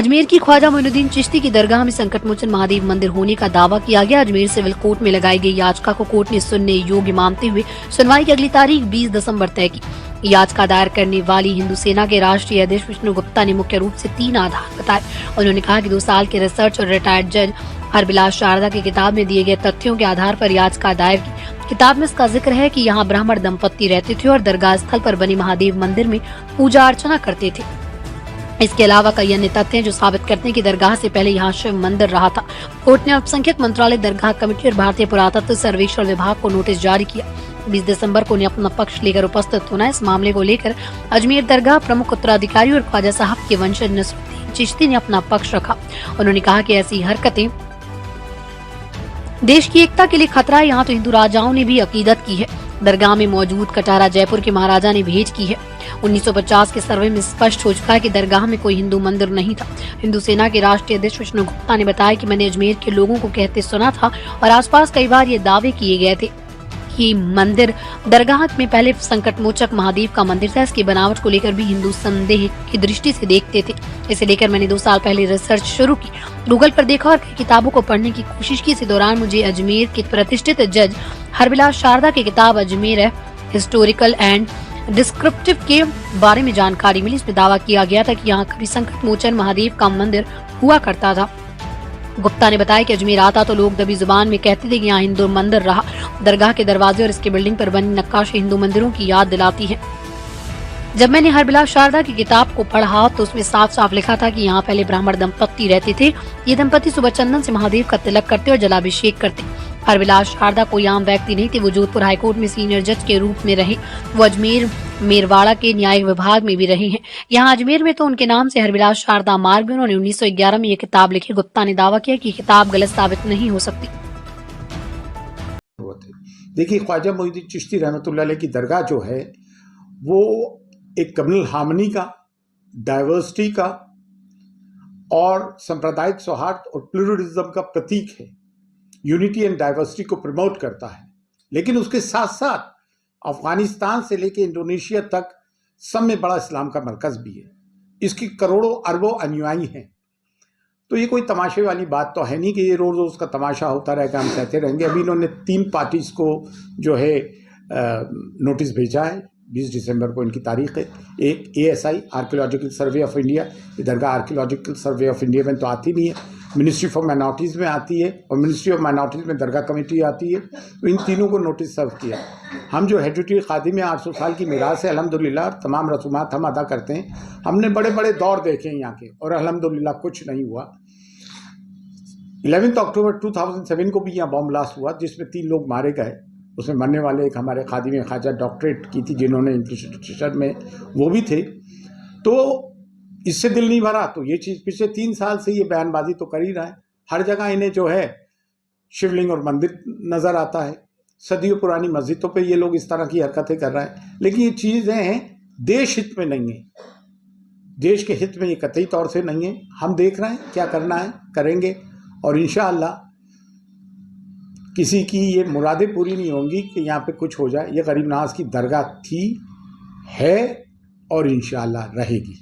अजमेर की ख्वाजा मोइनुद्दीन चिश्ती की दरगाह में संकटमोचन महादेव मंदिर होने का दावा किया गया। अजमेर सिविल कोर्ट में लगाई गई याचिका को कोर्ट ने सुनने योग्य मानते हुए सुनवाई की अगली तारीख 20 दिसंबर तय की। याचिका दायर करने वाली हिंदू सेना के राष्ट्रीय अध्यक्ष विष्णु गुप्ता ने मुख्य रूप से 3 आधार बताए। उन्होंने कहा कि 2 साल के रिसर्च और रिटायर्ड जज हरबिलास शारदा की किताब में दिए गए तथ्यों के आधार पर याचिका दायर की। किताब में इसका जिक्र है कि यहाँ ब्राह्मण दंपत्ति रहते थे और दरगाह स्थल पर बने महादेव मंदिर में पूजा अर्चना करते थे। इसके अलावा कई अन्य तथ्य हैं जो साबित करते हैं कि दरगाह से पहले यहाँ शिव मंदिर रहा था। कोर्ट ने अल्पसंख्यक मंत्रालय, दरगाह कमेटी और भारतीय पुरातत्व सर्वेक्षण विभाग को नोटिस जारी किया। 20 दिसंबर को उन्हें अपना पक्ष लेकर उपस्थित होना। इस मामले को लेकर अजमेर दरगाह प्रमुख उत्तराधिकारी और ख्वाजा साहब के वंशज नसरुद्दीन चिश्ती ने अपना पक्ष रखा। उन्होंने कहा कि ऐसी हरकतें देश की एकता के लिए खतरा है। यहाँ तो हिंदू राजाओं ने भी अकीदत की है। दरगाह में मौजूद कटारा जयपुर के महाराजा ने भेज की है। 1950 के सर्वे में स्पष्ट हो चुका है कि दरगाह में कोई हिंदू मंदिर नहीं था। हिंदू सेना के राष्ट्रीय अध्यक्ष विष्णु गुप्ता ने बताया कि मैंने अजमेर के लोगों को कहते सुना था और आसपास कई बार ये दावे किए गए थे कि मंदिर दरगाह में पहले संकटमोचक महादेव का मंदिर था। इसकी बनावट को लेकर भी हिंदू संदेह की दृष्टि से देखते थे। इसे लेकर मैंने 2 साल पहले रिसर्च शुरू की, गूगल पर देखा और कई किताबों को पढ़ने की कोशिश की। इसी दौरान मुझे अजमेर के प्रतिष्ठित जज हरबिलास शारदा की किताब अजमेर हिस्टोरिकल एंड डिस्क्रिप्टिव के बारे में जानकारी मिली। इसमें दावा किया गया था कि यहाँ कभी संकटमोचन महादेव का मंदिर हुआ करता था। गुप्ता ने बताया कि अजमेर आता तो लोग दबी जुबान में कहते थे कि यहाँ हिंदू मंदिर रहा। दरगाह के दरवाजे और इसके बिल्डिंग पर बनी नक्काशी हिंदू मंदिरों की याद दिलाती है। जब मैंने हरबिलास शारदा की किताब को पढ़ा तो उसमें साफ साफ लिखा था कि यहाँ पहले ब्राह्मण दंपत्ति रहते थे। ये दंपत्ति सुबह चंदन से महादेव का तिलक करते और जलाभिषेक करते। हरबिलास शारदा कोई आम व्यक्ति नहीं थे। वो जोधपुर हाईकोर्ट में सीनियर जज के रूप में रहे। वो अजमेर मेरवाड़ा के न्यायिक विभाग में भी रहे हैं। यहाँ अजमेर में तो उनके नाम से हरबिलास शारदा मार्ग में उन्होंने 1911 में ये किताब लिखी। गुप्ता ने दावा किया कि किताब गलत साबित नहीं हो सकती। देखिए, ख्वाजा मोइनुद्दीन चिश्ती रहमतुल्लाह अलैह की दरगाह जो है वो एक कम्युनल हार्मनी का, डाइवर्सिटी का और सांप्रदायिक सौहार्द और प्लूरलिज्म का प्रतीक है। यूनिटी एंड डाइवर्सिटी को प्रमोट करता है। लेकिन उसके साथ साथ अफगानिस्तान से लेकर इंडोनेशिया तक सब में बड़ा इस्लाम का मरकज भी है। इसकी करोड़ों अरबों अनुयायी हैं। तो ये कोई तमाशे वाली बात तो है नहीं कि ये रोज रोज का तमाशा होता रहेगा, हम कहते रहेंगे। अभी इन्होंने 3 पार्टीज को जो है नोटिस भेजा है। 20 दिसंबर को इनकी तारीख है। एक ASI archaeological survey of India, ये दरगाह आर्कियोलॉजिकल सर्वे ऑफ इंडिया में तो आती नहीं है, मिनिस्ट्री फॉर माइनॉरिटीज़ में आती है और मिनिस्ट्री ऑफ माइनॉरिटीज़ में दरगाह कमेटी आती है। तो इन तीनों को नोटिस सर्व किया। हम जो हेरिटेज खादिम में 800 साल की मीरास है, अल्हम्दुलिल्लाह तमाम रसूमात हम अदा करते हैं। हमने बड़े बड़े दौर देखे हैं यहाँ के और अल्हम्दुलिल्लाह कुछ नहीं हुआ। 11 अक्टूबर 2007 को भी यहाँ बॉम्ब ब्लास्ट हुआ जिसमें 3 लोग मारे गए। उसमें मरने वाले एक हमारे खादिम ख्वाजा डॉक्टरेट की थी जिन्होंने इंस्टीट्यूशन में वो भी थे। तो इससे दिल नहीं भरा। तो ये चीज़ पिछले 3 साल से ये बयानबाजी तो कर ही रहा है। हर जगह इन्हें जो है शिवलिंग और मंदिर नज़र आता है। सदियों पुरानी मस्जिदों पे ये लोग इस तरह की हरकतें कर रहे हैं। लेकिन ये चीज़ें देश हित में नहीं है, देश के हित में ये कतई तौर से नहीं है। हम देख रहे हैं क्या करना है, करेंगे और इंशाअल्लाह किसी की ये मुरादें पूरी नहीं होंगी कि यहाँ पे कुछ हो जाए। ये गरीब नवाज की दरगाह थी, है और इंशाअल्लाह रहेगी।